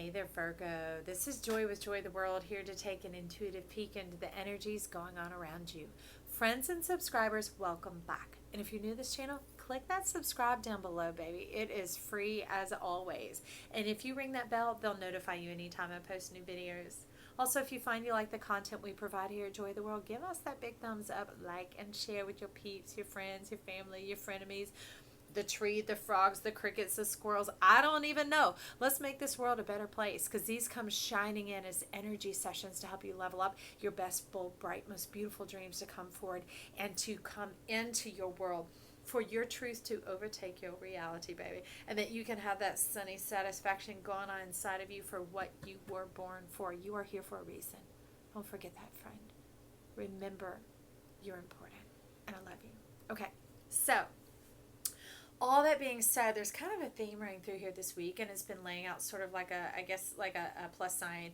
Hey there, Virgo. This is Joy with Joy the World, here to take an intuitive peek into the energies going on around you. Friends and subscribers, welcome back. And if you're new to this channel, click that subscribe down below, baby. It is free as always. And if you ring that bell, they'll notify you anytime I post new videos. Also, if you find you like the content we provide here at Joy the World, give us that big thumbs up, like, and share with your peeps, your friends, your family, your frenemies, the tree, the frogs, the crickets, the squirrels. I don't even know. Let's make this world a better place, because these come shining in as energy sessions to help you level up your best, bold, bright, most beautiful dreams to come forward and to come into your world, for your truth to overtake your reality, baby, and that you can have that sunny satisfaction going on inside of you for what you were born for. You are here for a reason. Don't forget that, friend. Remember, you're important, and I love you. Okay, so all that being said, there's kind of a theme running through here this week, and it's been laying out sort of like a plus sign,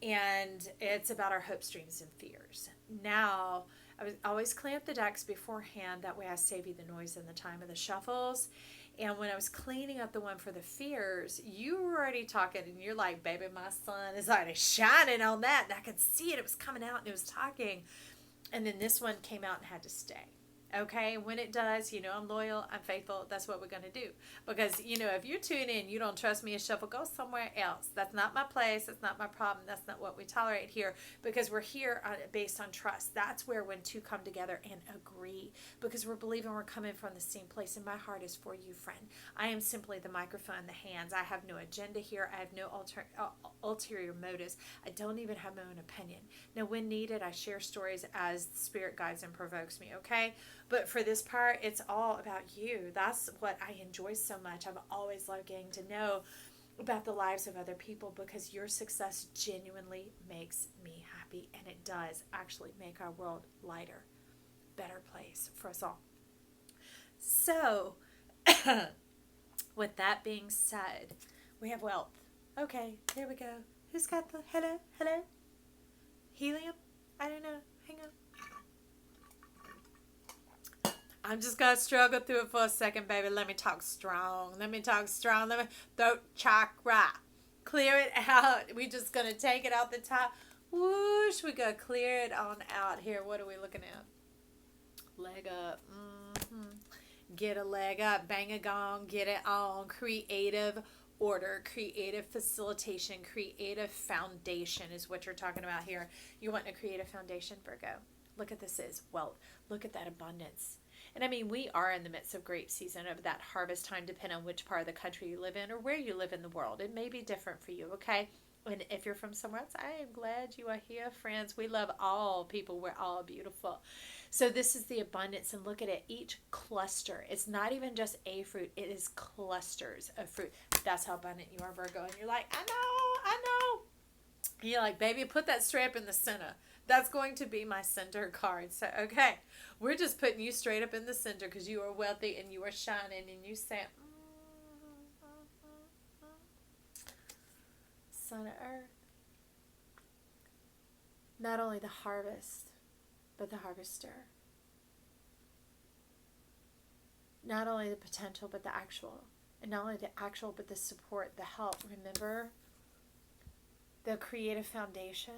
and it's about our hopes, dreams, and fears. Now, I was always clean up the decks beforehand. That way I save you the noise and the time of the shuffles. And when I was cleaning up the one for the fears, you were already talking, and you're like, baby, my sun is already shining on that. And I could see it. It was coming out, and it was talking. And then this one came out and had to stay. Okay, when it does, you know I'm loyal, I'm faithful. That's what we're going to do. Because, you know, if you tune in, you don't trust me, and shuffle, go somewhere else. That's not my place. That's not my problem. That's not what we tolerate here. Because we're here based on trust. That's where when two come together and agree. Because we're believing we're coming from the same place. And my heart is for you, friend. I am simply the microphone, the hands. I have no agenda here. I have no ulterior motives. I don't even have my own opinion. Now, when needed, I share stories as spirit guides and provokes me, okay? But for this part, it's all about you. That's what I enjoy so much. I've always loved getting to know about the lives of other people, because your success genuinely makes me happy. And it does actually make our world lighter, better place for us all. So, with that being said, we have wealth. Okay, here we go. Who's got the hello? Hello? Helium? I don't know. Hang on. I'm just going to struggle through it for a second, baby. Let me talk strong. Let me throat chakra. Clear it out. We just going to take it out the top. Whoosh. We're going to clear it on out here. What are we looking at? Leg up. Get a leg up. Bang a gong. Get it on. Creative order, creative facilitation, creative foundation is what you're talking about here. You want to create a foundation, Virgo. Look at this is wealth. Look at that abundance. And I mean, we are in the midst of great season of that harvest time, depending on which part of the country you live in or where you live in the world. It may be different for you, okay? And if you're from somewhere else, I am glad you are here, friends. We love all people. We're all beautiful. So this is the abundance, and look at it. Each cluster, it's not even just a fruit. It is clusters of fruit. That's how abundant you are, Virgo. And you're like, I know. And you're like, baby, put that strap in the center. That's going to be my center card. So, okay, we're just putting you straight up in the center because you are wealthy and you are shining, and you say, Son of Earth. Not only the harvest, but the harvester. Not only the potential, but the actual. And not only the actual, but the support, the help. Remember the creative foundation.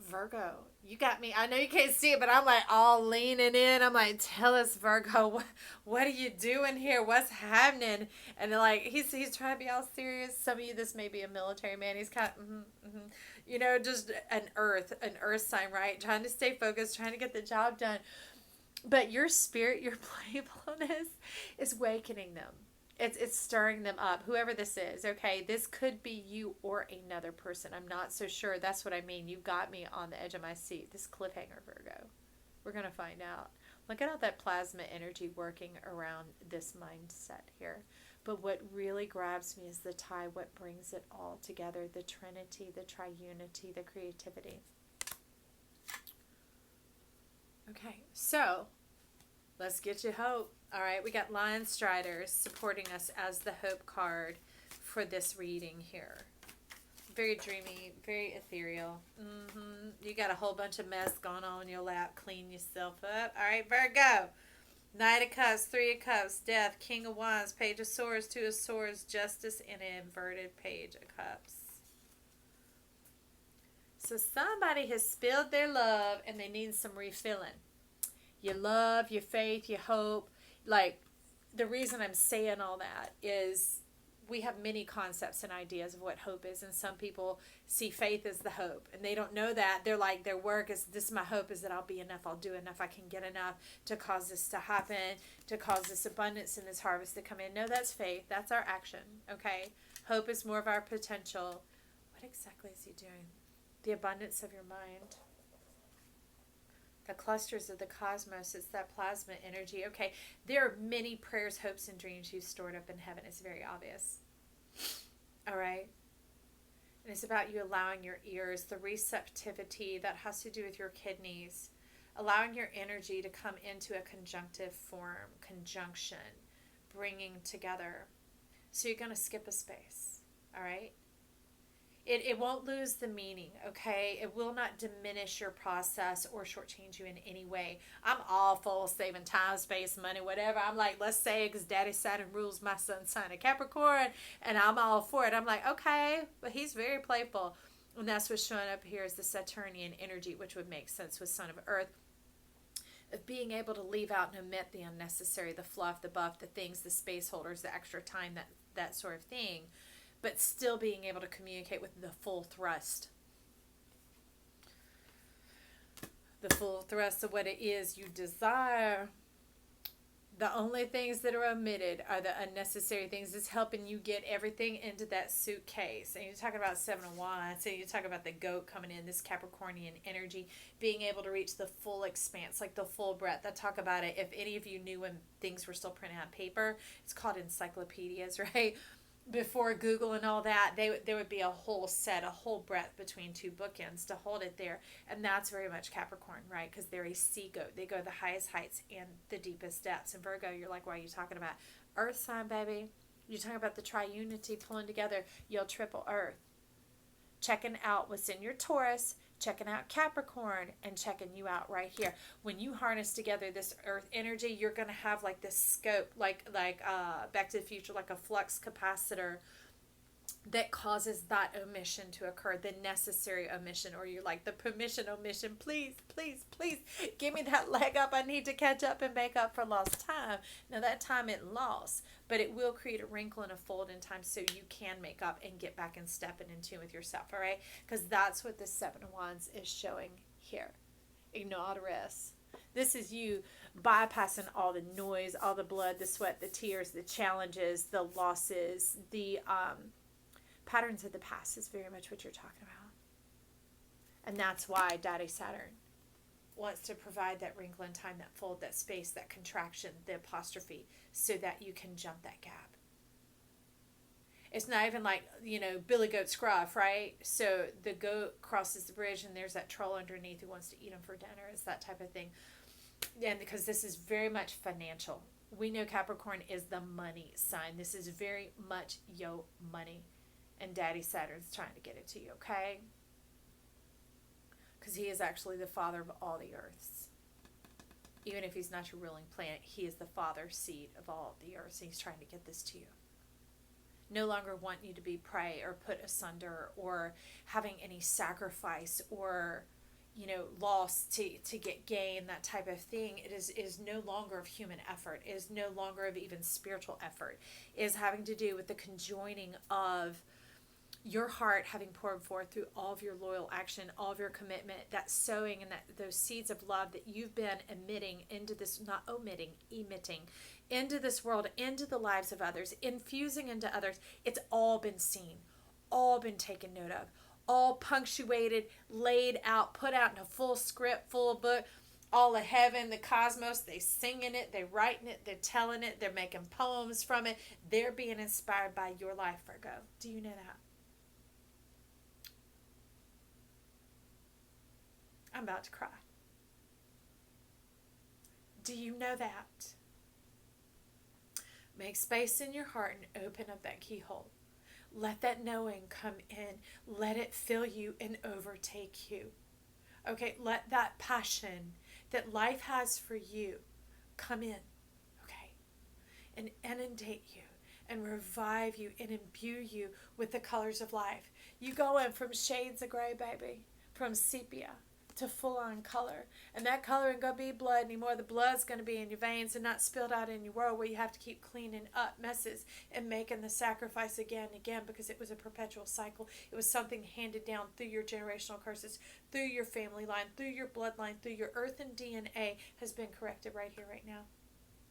Virgo, you got me. I know you can't see it, but I'm like all leaning in. I'm like, tell us, Virgo, what are you doing here? What's happening? And like, he's trying to be all serious. Some of you, this may be a military man. He's kind of, you know, just an earth sign, right? Trying to stay focused, trying to get the job done. But your spirit, your playfulness is awakening them. It's stirring them up, whoever this is, okay? This could be you or another person. I'm not so sure. That's what I mean. You got me on the edge of my seat. This cliffhanger, Virgo. We're going to find out. Look at all that plasma energy working around this mindset here. But what really grabs me is the tie, what brings it all together, the trinity, the triunity, the creativity. Okay, so let's get you hope. All right, we got Lion Striders supporting us as the hope card for this reading here. Very dreamy, very ethereal. You got a whole bunch of mess going on in your lap. Clean yourself up. All right, Virgo. Knight of Cups, Three of Cups, Death, King of Wands, Page of Swords, Two of Swords, Justice, and an inverted Page of Cups. So somebody has spilled their love and they need some refilling. Your love, your faith, your hope. Like, the reason I'm saying all that is we have many concepts and ideas of what hope is, and some people see faith as the hope, and they don't know that. They're like, their work is, this is my hope, is that I'll be enough, I'll do enough, I can get enough to cause this to happen, to cause this abundance and this harvest to come in. No, that's faith. That's our action. Okay, hope is more of our potential. What exactly is he doing? The abundance of your mind, the clusters of the cosmos. It's that plasma energy. Okay, there are many prayers, hopes, and dreams you've stored up in heaven. It's very obvious. All right. And it's about you allowing your ears, the receptivity that has to do with your kidneys, allowing your energy to come into a conjunctive form, conjunction, bringing together. So you're going to skip a space. All right. It won't lose the meaning, okay? It will not diminish your process or shortchange you in any way. I'm all for saving time, space, money, whatever. I'm like, let's say, because Daddy Saturn rules my son's sign of Capricorn, and I'm all for it. I'm like, okay, but he's very playful. And that's what's showing up here is the Saturnian energy, which would make sense with Son of Earth, of being able to leave out and omit the unnecessary, the fluff, the buff, the things, the space holders, the extra time, that sort of thing, but still being able to communicate with the full thrust. The full thrust of what it is you desire. The only things that are omitted are the unnecessary things. It's helping you get everything into that suitcase. And you're talking about Seven of Wands. So you're talking about the goat coming in, this Capricornian energy, being able to reach the full expanse, like the full breadth. I talk about it. If any of you knew when things were still printed on paper, it's called encyclopedias, right? Before Google and all that, there would be a whole set, a whole breadth between two bookends to hold it there. And that's very much Capricorn, right? Because they're a sea goat. They go the highest heights and the deepest depths. And Virgo, you're like, why are you talking about Earth sign, baby? You're talking about the triunity pulling together. You'll triple Earth. Checking out what's in your Taurus, checking out Capricorn, and checking you out right here. When you harness together this earth energy, you're going to have like this scope, like Back to the Future, like a flux capacitor that causes that omission to occur, the necessary omission, or you're like the permission omission. Please, please, please give me that leg up. I need to catch up and make up for lost time. Now that time it lost, but it will create a wrinkle and a fold in time so you can make up and get back in step and in tune with yourself, all right? Because that's what the Seven of Wands is showing here. Ignoris. This is you bypassing all the noise, all the blood, the sweat, the tears, the challenges, the losses, the patterns of the past is very much what you're talking about. And that's why Daddy Saturn wants to provide that wrinkle in time, that fold, that space, that contraction, the apostrophe, so that you can jump that gap. It's not even like, Billy Goat Scruff, right? So the goat crosses the bridge and there's that troll underneath who wants to eat him for dinner. It's that type of thing. And because this is very much financial. We know Capricorn is the money sign. This is very much yo money. And Daddy Saturn's trying to get it to you, okay? Because he is actually the father of all the earths. Even if he's not your ruling planet, he is the father seed of all the earths. And he's trying to get this to you. No longer want you to be prey or put asunder or having any sacrifice or, loss to get gain, that type of thing. It is no longer of human effort. It is no longer of even spiritual effort. It is having to do with the conjoining of your heart having poured forth through all of your loyal action, all of your commitment, that sowing and those seeds of love that you've been emitting into this, not omitting, emitting into this world, into the lives of others, infusing into others. It's all been seen, all been taken note of, all punctuated, laid out, put out in a full script, full book. All of heaven, the cosmos, they singing it, they writing it, they're telling it, they're making poems from it. They're being inspired by your life, Virgo. Do you know that? I'm about to cry. Do you know that? Make space in your heart and open up that keyhole. Let that knowing come in. Let it fill you and overtake you. Okay, let that passion that life has for you come in. and inundate you and revive you and imbue you with the colors of life. You go in from shades of gray, baby, from sepia to full-on color. And that color ain't going to be blood anymore. The blood's going to be in your veins and not spilled out in your world, where you have to keep cleaning up messes and making the sacrifice again and again, because it was a perpetual cycle. It was something handed down through your generational curses, through your family line, through your bloodline, through your earth and DNA has been corrected right here, right now.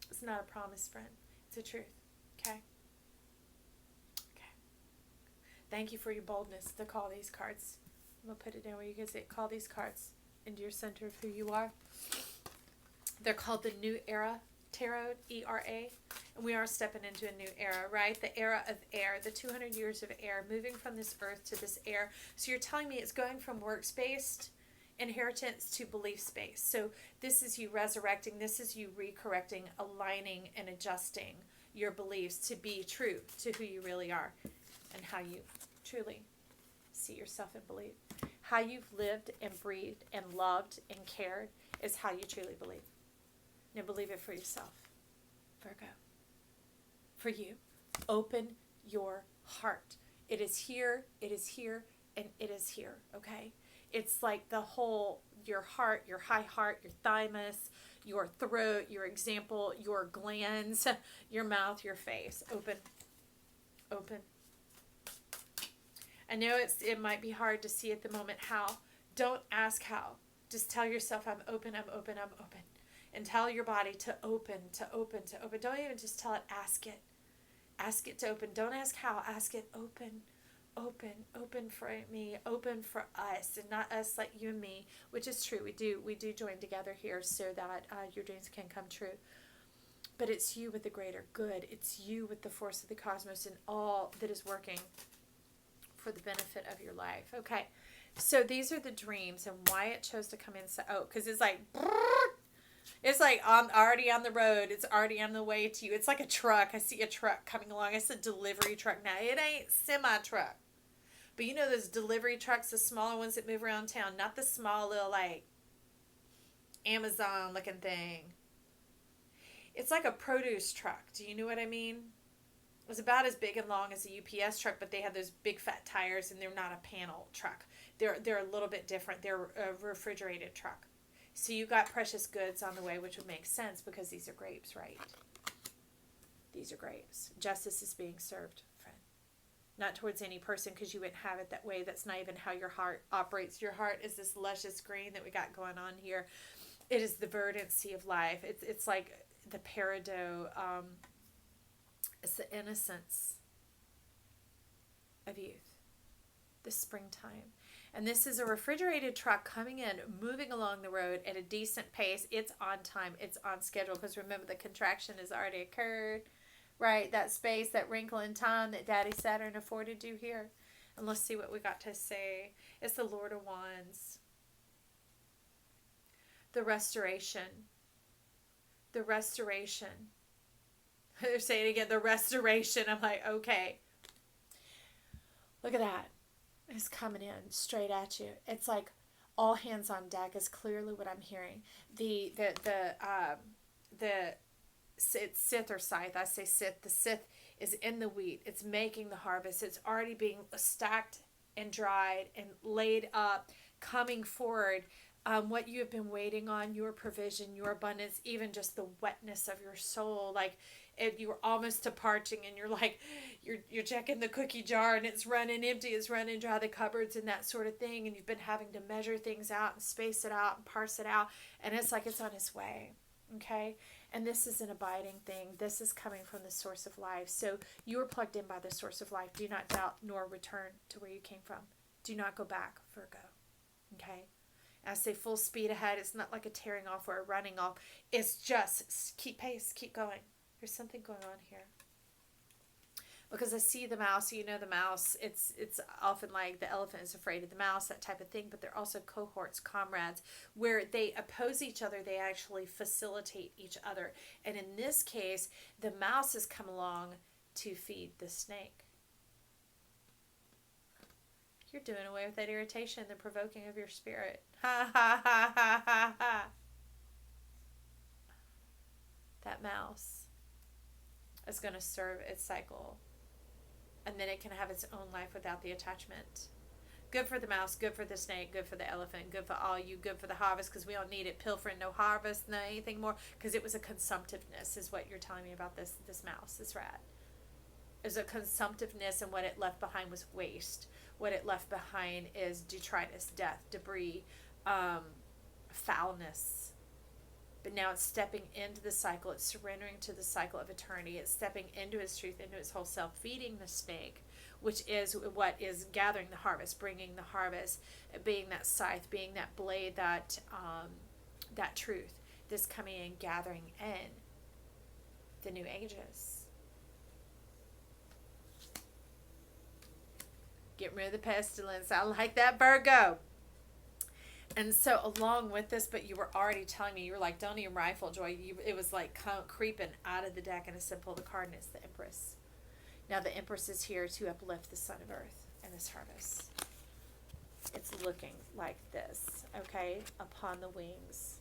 It's not a promise, friend. It's a truth. Okay? Okay. Thank you for your boldness to call these cards. I'm going to put it down where you can see it. Call these cards into your center of who you are. They're called the New Era Tarot, ERA. And we are stepping into a new era, right? The era of air, the 200 years of air, moving from this earth to this air. So you're telling me it's going from works-based inheritance to belief-based. So this is you resurrecting. This is you recorrecting, aligning, and adjusting your beliefs to be true to who you really are and how you truly see yourself and believe. How you've lived and breathed and loved and cared is how you truly believe. Now believe it for yourself. Virgo. For you. Open your heart. It is here, and it is here, okay? It's like the whole, your heart, your high heart, your thymus, your throat, your example, your glands, your mouth, your face. Open. Open. I know it might be hard to see at the moment how. Don't ask how. Just tell yourself, I'm open, I'm open, I'm open. And tell your body to open, to open, to open. Don't even just tell it, ask it. Ask it to open. Don't ask how, ask it open, open, open for me, open for us, and not us like you and me, which is true. We do join together here so that your dreams can come true. But it's you with the greater good. It's you with the force of the cosmos and all that is working for the benefit of your life. Okay, so these are the dreams and why it chose to come in. So, because it's like already on the road. It's already on the way to you. It's like a truck. I see a truck coming along. It's a delivery truck. Now, it ain't semi-truck. But you know those delivery trucks, the smaller ones that move around town, not the small little like Amazon looking thing. It's like a produce truck. Do you know what I mean? It was about as big and long as a UPS truck, but they have those big fat tires, and they're not a panel truck. They're a little bit different. They're a refrigerated truck. So you got precious goods on the way, which would make sense because these are grapes, right? These are grapes. Justice is being served, friend. Not towards any person, because you wouldn't have it that way. That's not even how your heart operates. Your heart is this luscious green that we got going on here. It is the verdancy of life. It's like the peridot. It's the innocence of youth, the springtime. And this is a refrigerated truck coming in, moving along the road at a decent pace. It's on time. It's on schedule, because remember, the contraction has already occurred, right? That space, that wrinkle in time that Daddy Saturn afforded you here. And let's see what we got to say. It's the Lord of Wands. The restoration. The restoration. They're saying again, the restoration. I'm like, okay. Look at that. It's coming in straight at you. It's like all hands on deck is clearly what I'm hearing. It's Sith or Scythe. I say Sith. The Sith is in the wheat. It's making the harvest. It's already being stacked and dried and laid up, coming forward. What you have been waiting on, your provision, your abundance, even just the wetness of your soul. Like, if you were almost to parching, and you're like, you're checking the cookie jar and it's running empty, it's running dry, the cupboards and that sort of thing, and you've been having to measure things out and space it out and parse it out, and it's like it's on its way. Okay? And this is an abiding thing. This is coming from the source of life. So you are plugged in by the source of life. Do not doubt nor return to where you came from. Do not go back, Virgo. Okay? I say full speed ahead. It's not like a tearing off or a running off. It's just keep pace, keep going. There's something going on here. Because I see the mouse, you know the mouse, it's often like the elephant is afraid of the mouse, that type of thing, but they're also cohorts, comrades, where they oppose each other, they actually facilitate each other. And in this case, the mouse has come along to feed the snake. You're doing away with that irritation, the provoking of your spirit. Ha ha ha ha ha ha. That mouse. is going to serve its cycle. And then it can have its own life without the attachment. Good for the mouse, good for the snake, good for the elephant, good for all you, good for the harvest, because we don't need it pilfering, no harvest, no anything more, because it was a consumptiveness, is what you're telling me about this mouse, this rat. It was a consumptiveness, and what it left behind was waste. What it left behind is detritus, death, debris, foulness. But now it's stepping into the cycle. It's surrendering to the cycle of eternity. It's stepping into its truth, into its whole self, feeding the snake, which is what is gathering the harvest, bringing the harvest, being that scythe, being that blade, that truth. This coming in, gathering in the new ages. Get rid of the pestilence. I like that, Virgo. And so along with this, but you were already telling me, you were like, don't even rifle, Joy. It was like creeping out of the deck, and I said, pull the card, and it's the Empress. Now the Empress is here to uplift the Son of Earth and this harvest. It's looking like this, okay? Upon the wings.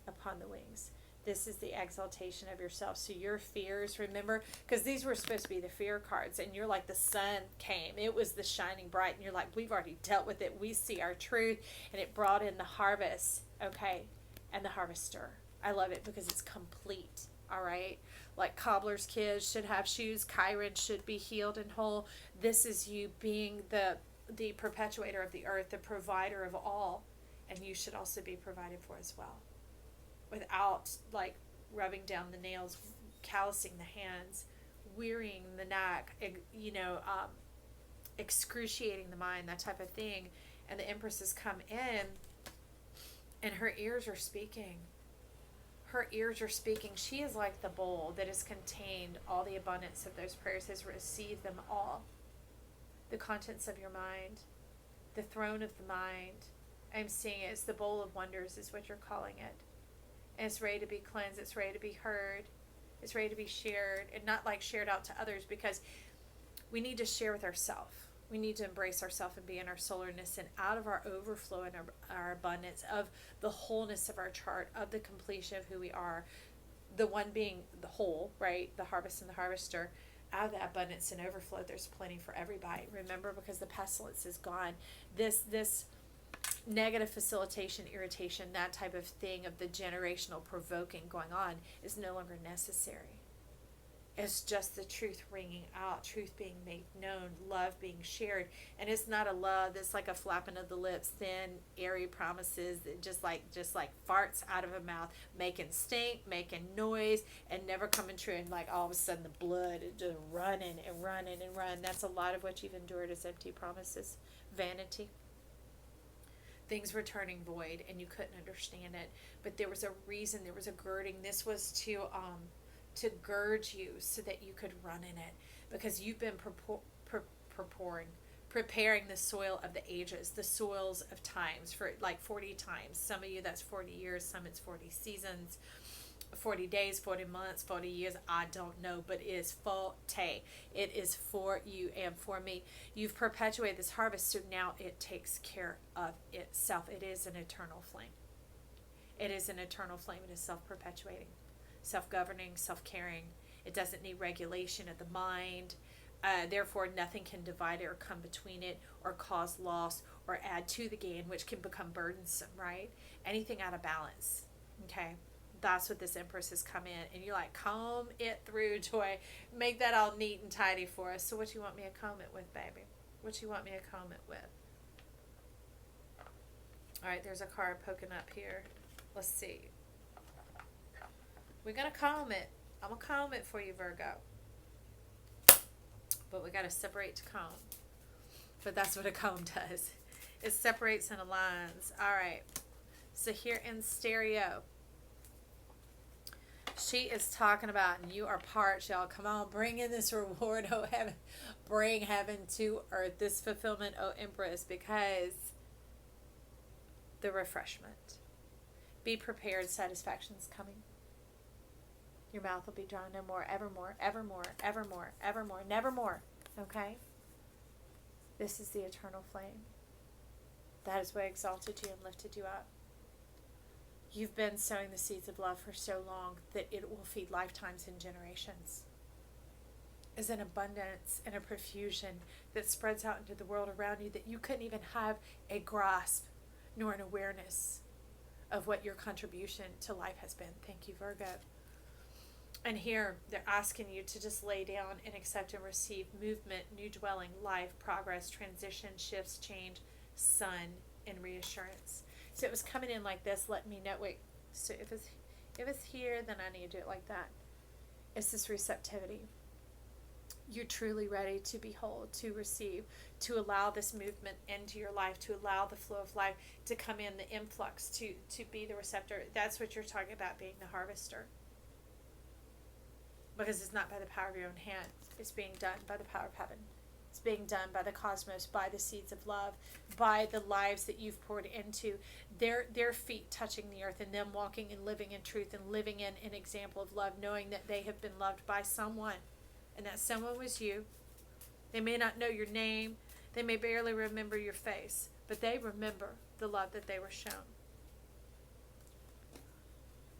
Upon the wings. This is the exaltation of yourself. So your fears, remember, because these were supposed to be the fear cards, and you're like, the sun came. It was the shining bright, and you're like, we've already dealt with it. We see our truth, and it brought in the harvest, okay, and the harvester. I love it because it's complete, all right? Like cobbler's kids should have shoes. Chiron should be healed and whole. This is you being the perpetuator of the earth, the provider of all, and you should also be provided for as well. Without like rubbing down the nails, callousing the hands, wearying the neck, excruciating the mind, that type of thing. And the Empress has come in, and her ears are speaking. Her ears are speaking. She is like the bowl that has contained all the abundance of those prayers, has received them all. The contents of your mind, the throne of the mind. I'm seeing it. It's the bowl of wonders is what you're calling it. And it's ready to be cleansed. It's ready to be heard. It's ready to be shared, and not like shared out to others, because we need to share with ourselves. We need to embrace ourselves and be in our solarness, and out of our overflow and our abundance of the wholeness of our chart, of the completion of who we are, the one being the whole, right? The harvest and the harvester. Out of that abundance and overflow, there's plenty for everybody. Remember, because the pestilence is gone. This negative facilitation, irritation, that type of thing of the generational provoking going on is no longer necessary. It's just the truth ringing out, truth being made known, love being shared. And it's not a love that's like a flapping of the lips, thin, airy promises that just like farts out of a mouth, making stink, making noise, and never coming true. And like all of a sudden the blood is just running and running and running. That's a lot of what you've endured as empty promises, vanity. Things were turning void, and you couldn't understand it. But there was a reason, there was a girding. This was to gird you so that you could run in it, because you've been preparing the soil of the ages, the soils of times, for like 40 times. Some of you, that's 40 years, some it's 40 seasons, 40 days, 40 months, 40 years, I don't know, but it is forte. It is for you and for me. You've perpetuated this harvest, so now it takes care of itself. It is an eternal flame. It is an eternal flame. It is self-perpetuating, self-governing, self-caring. It doesn't need regulation of the mind. Therefore, nothing can divide it or come between it or cause loss or add to the gain, which can become burdensome, right? Anything out of balance, okay? That's what this Empress has come in. And you're like, comb it through, Joy. Make that all neat and tidy for us. So what you want me to comb it with, baby? What you want me to comb it with? All right, there's a card poking up here. Let's see. We're going to comb it. I'm going to comb it for you, Virgo. But we got to separate to comb. But that's what a comb does. It separates and aligns. All right. So here in stereo, she is talking about, and you are parched, y'all. Come on, bring in this reward, oh heaven. Bring heaven to earth, this fulfillment, oh Empress, because the refreshment. Be prepared, satisfaction's coming. Your mouth will be dry no more, evermore, evermore, evermore, evermore, nevermore. Okay? This is the eternal flame. That is what exalted you and lifted you up. You've been sowing the seeds of love for so long that it will feed lifetimes and generations. is an abundance and a profusion that spreads out into the world around you that you couldn't even have a grasp nor an awareness of what your contribution to life has been. Thank you, Virgo. And here they're asking you to just lay down and accept and receive movement, new dwelling, life, progress, transition, shifts, change, sun, and reassurance. So it was coming in like this, letting me know, wait, so if it's here, then I need to do it like that. It's this receptivity. You're truly ready to behold, to receive, to allow this movement into your life, to allow the flow of life to come in, the influx, to be the receptor. That's what you're talking about, being the harvester. Because it's not by the power of your own hand. It's being done by the power of heaven. It's being done by the cosmos, by the seeds of love, by the lives that you've poured into, their feet touching the earth and them walking and living in truth and living in an example of love, knowing that they have been loved by someone. And that someone was you. They may not know your name. They may barely remember your face. But they remember the love that they were shown.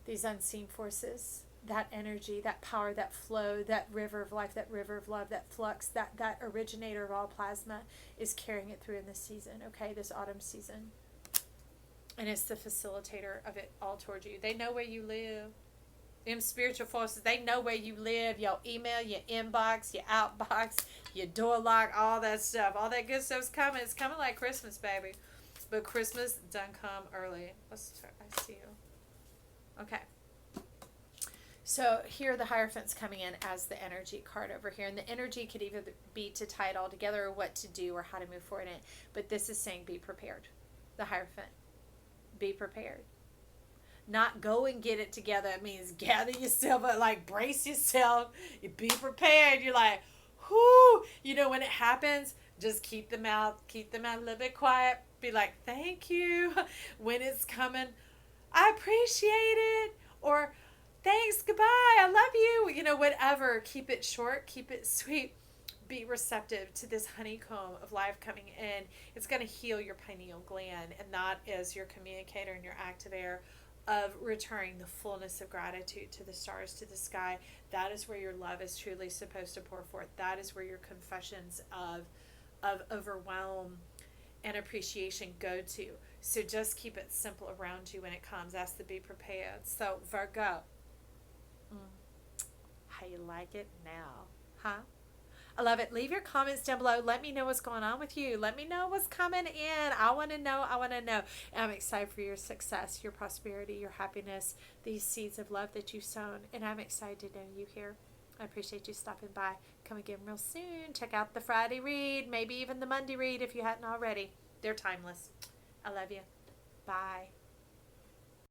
These unseen forces, that energy, that power, that flow, that river of life, that river of love, that flux, that originator of all plasma is carrying it through in this season, okay, this autumn season. And it's the facilitator of it all towards you. They know where you live. Them spiritual forces, they know where you live, your email, your inbox, your outbox, your door lock, all that stuff. All that good stuff's coming. It's coming like Christmas, baby. But Christmas done come early. I see you. Okay. So here the Hierophant's coming in as the energy card over here. And the energy could either be to tie it all together or what to do or how to move forward in it. But this is saying be prepared. The Hierophant. Be prepared. Not go and get it together. It means gather yourself, but like brace yourself. You be prepared. You're like, whoo. You know, when it happens, just keep the mouth a little bit quiet. Be like, thank you. When it's coming, I appreciate it. Or thanks, goodbye, I love you. You know, whatever. Keep it short, keep it sweet. Be receptive to this honeycomb of life coming in. It's going to heal your pineal gland, and that is your communicator and your activator of returning the fullness of gratitude to the stars, to the sky. That is where your love is truly supposed to pour forth. That is where your confessions of overwhelm and appreciation go to. So just keep it simple around you when it comes. Ask to be prepared. So Virgo, how you like it now? Huh? I love it. Leave your comments down below. Let me know what's going on with you. Let me know what's coming in. I want to know. And I'm excited for your success, your prosperity, your happiness, these seeds of love that you've sown. And I'm excited to know you here. I appreciate you stopping by. Come again real soon. Check out the Friday read, maybe even the Monday read if you hadn't already. They're timeless. I love you. Bye.